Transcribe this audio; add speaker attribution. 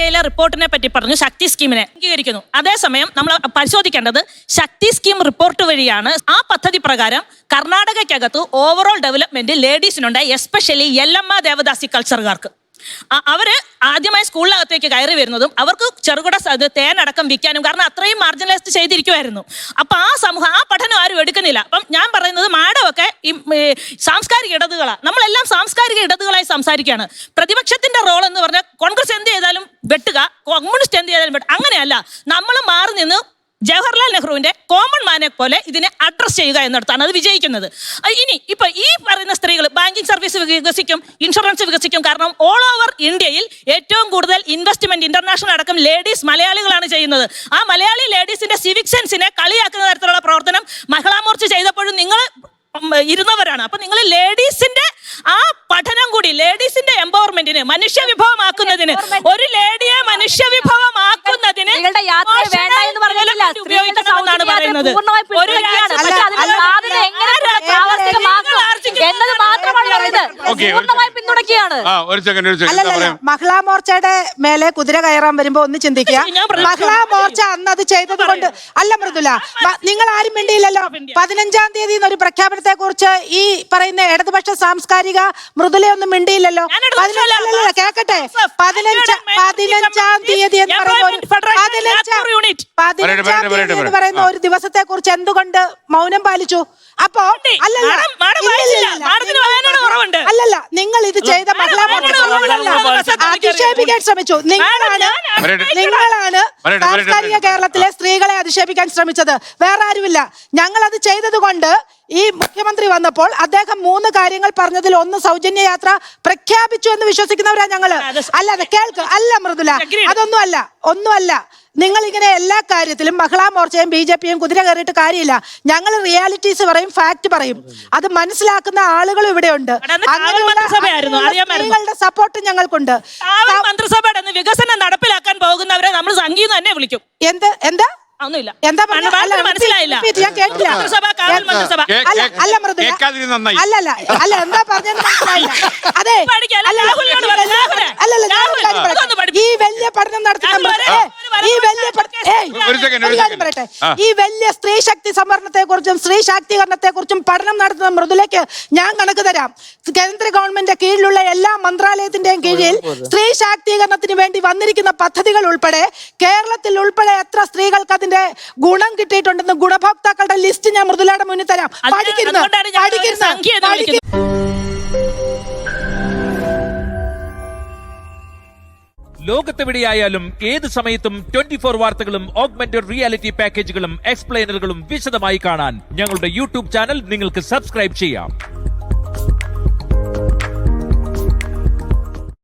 Speaker 1: കർണാടകയിലെ റിപ്പോർട്ടിനെ പറ്റി പറഞ്ഞു, ശക്തി സ്കീമിനെ അംഗീകരിക്കുന്നു. അതേസമയം നമ്മൾ പരിശോധിക്കേണ്ടത് ശക്തി സ്കീം റിപ്പോർട്ട് വഴിയാണ് ആ പദ്ധതി പ്രകാരം കർണാടകയ്ക്കകത്ത് ഓവറോൾ ഡെവലപ്മെന്റ് ലേഡീസിനുണ്ടായി, എസ്പെഷ്യലി യല്ലമ്മ ദേവദാസി കൾച്ചറുകാർക്ക്. അവര് ആദ്യമായി സ്കൂളിനകത്തേക്ക് കയറി വരുന്നതും അവർക്ക് ചെറുകിട തേനടക്കം വിൽക്കാനും, കാരണം അത്രയും മാർജിനലൈസ്ഡ് ചെയ്തിരിക്കുമായിരുന്നു. അപ്പൊ ആ സമൂഹം ആ പഠനം ആരും എടുക്കുന്നില്ല. അപ്പം ഞാൻ പറയുന്നത് മാഡമൊക്കെ ഈ സാംസ്കാരിക ഇടതുകളാണ്, നമ്മളെല്ലാം സാംസ്കാരിക ഇടതുകളായി സംസാരിക്കുകയാണ്. പ്രതിപക്ഷത്തിന്റെ റോൾ എന്ന് പറഞ്ഞാൽ കോൺഗ്രസ് എന്ത് ചെയ്താലും വെട്ടുക, കമ്മ്യൂണിസ്റ്റ് എന്ത് ചെയ്താലും വെട്ടുക, അങ്ങനെയല്ല. നമ്മൾ മാറി നിന്ന് ജവഹർലാൽ നെഹ്റുവിന്റെ കോമൺ മാനെ പോലെ ഇതിനെ അഡ്രസ് ചെയ്യുക എന്നിടത്താണ് അത് വിജയിക്കുന്നത്. ഇനി ഇപ്പൊ ഈ പറയുന്ന സ്ത്രീകൾ ബാങ്കിങ് സർവീസ് വികസിക്കും, ഇൻഷുറൻസ് വികസിക്കും. കാരണം ഓൾ ഓവർ ഇന്ത്യയിൽ ഏറ്റവും കൂടുതൽ ഇൻവെസ്റ്റ്മെന്റ് ഇന്റർനാഷണൽ അടക്കം ലേഡീസ് മലയാളികളാണ് ചെയ്യുന്നത്. ആ മലയാളി ലേഡീസിന്റെ സിവിക് സെൻസിനെ കളിയാക്കുന്ന തരത്തിലുള്ള പ്രവർത്തനം മഹിളാ മോർച്ച ചെയ്തപ്പോഴും നിങ്ങൾ ഇരുന്നവരാണ്. അപ്പൊ നിങ്ങൾ ലേഡീസിന്റെ ആ പഠനം കൂടി, ലേഡീസിന്റെ എംപവർമെന്റിന്, മനുഷ്യവിഭവമാക്കുന്നതിന്, ഒരു ലേഡിയെ മനുഷ്യവിഭവമാക്കുന്നതിന് ഉപയോഗിക്കണമെന്നാണ് പറയുന്നത്.
Speaker 2: മഹിളാ മോർച്ചയുടെ മേലെ കുതിര കയറാൻ വരുമ്പോ ഒന്ന് ചിന്തിക്കുക. മഹിളാ മോർച്ച അന്ന് അത് ചെയ്തത് കൊണ്ട് അല്ല മൃദുല, നിങ്ങൾ ആരും മിണ്ടിയില്ലല്ലോ. 15-ാം തീയതി ഒരു പ്രഖ്യാപനത്തെ കുറിച്ച് ഈ പറയുന്ന ഇടതുപക്ഷ സാംസ്കാരിക മൃദുലയൊന്നും മിണ്ടിയില്ലല്ലോ. കേക്കട്ടെ, 15-ാം തീയതി എന്ന് പറയുന്ന ഒരു ദിവസത്തെ കുറിച്ച് എന്തുകൊണ്ട് മൗനം പാലിച്ചു? അപ്പോ അല്ലല്ല, നിങ്ങൾ ഇത് ചെയ്ത മഹിളാ മോർച്ച അധിക്ഷേപിക്കാൻ ശ്രമിച്ചു. നിങ്ങളാണ് സാംസ്കാരിക കേരളത്തിലെ സ്ത്രീകളെ അധിക്ഷേപിക്കാൻ ശ്രമിച്ചത്, വേറെ ആരുമില്ല. ഞങ്ങൾ അത് ചെയ്തത് കൊണ്ട് ഈ മുഖ്യമന്ത്രി വന്നപ്പോൾ അദ്ദേഹം 3 കാര്യങ്ങൾ പറഞ്ഞതിൽ ഒന്ന് സൗജന്യ യാത്ര പ്രഖ്യാപിച്ചു എന്ന് വിശ്വസിക്കുന്നവരാ ഞങ്ങള്. അല്ലാതെ കേൾക്ക് അല്ല മൃദുല, ഒന്നുമല്ല. നിങ്ങൾ ഇങ്ങനെ എല്ലാ കാര്യത്തിലും മഹിളാ മോർച്ചയും BJP-യും കുതിര കയറിയിട്ട് കാര്യമില്ല. ഞങ്ങൾ റിയാലിറ്റീസ് പറയും, ഫാക്ട് പറയും. അത് മനസ്സിലാക്കുന്ന ആളുകളും ഇവിടെ ഉണ്ട്. സ്ത്രീകളുടെ സപ്പോർട്ട് ഞങ്ങൾക്കുണ്ട്.
Speaker 1: മന്ത്രിസഭയുടെ വികസനം നടപ്പിലാക്കാൻ പോകുന്നവരെ നമ്മൾ സംഗീതം തന്നെ വിളിക്കും.
Speaker 2: എന്താ
Speaker 1: ഒന്നുമില്ല,
Speaker 2: എന്താ
Speaker 1: മനസ്സിലായില്ല,
Speaker 2: ഞാൻ കേട്ടില്ല. അല്ല മൃദുല, അല്ല എന്താ പറഞ്ഞെന്ന് മനസ്സിലായില്ല. അതെ, ഈ വലിയ പഠനം നടത്തുന്ന ഈ വലിയ സ്ത്രീ ശക്തി സംവരണത്തെ കുറിച്ചും സ്ത്രീ ശാക്തീകരണത്തെ കുറിച്ചും പഠനം നടത്തുന്ന മൃദുലയ്ക്ക് ഞാൻ കണക്ക് തരാം. കേന്ദ്ര ഗവൺമെന്റ് കീഴിലുള്ള എല്ലാ മന്ത്രാലയത്തിന്റെയും കീഴിൽ സ്ത്രീ ശാക്തീകരണത്തിന് വേണ്ടി വന്നിരിക്കുന്ന പദ്ധതികൾ ഉൾപ്പെടെ കേരളത്തിൽ ഉൾപ്പെടെ എത്ര സ്ത്രീകൾക്ക് അതിന്റെ ഗുണം കിട്ടിയിട്ടുണ്ടെന്ന് ഗുണഭോക്താക്കളുടെ ലിസ്റ്റ് ഞാൻ മൃദുലയുടെ മുന്നിൽ തരാം.
Speaker 3: ലോകത്തെവിടെയായാലും ഏത് സമയത്തും 24 വാർത്തകളും ഓഗ്മെന്റഡ് റിയാലിറ്റി പാക്കേജുകളും എക്സ്പ്ലെയിനറുകളും വിശദമായി കാണാൻ ഞങ്ങളുടെ യൂട്യൂബ് ചാനൽ നിങ്ങൾക്ക് സബ്സ്ക്രൈബ് ചെയ്യാം.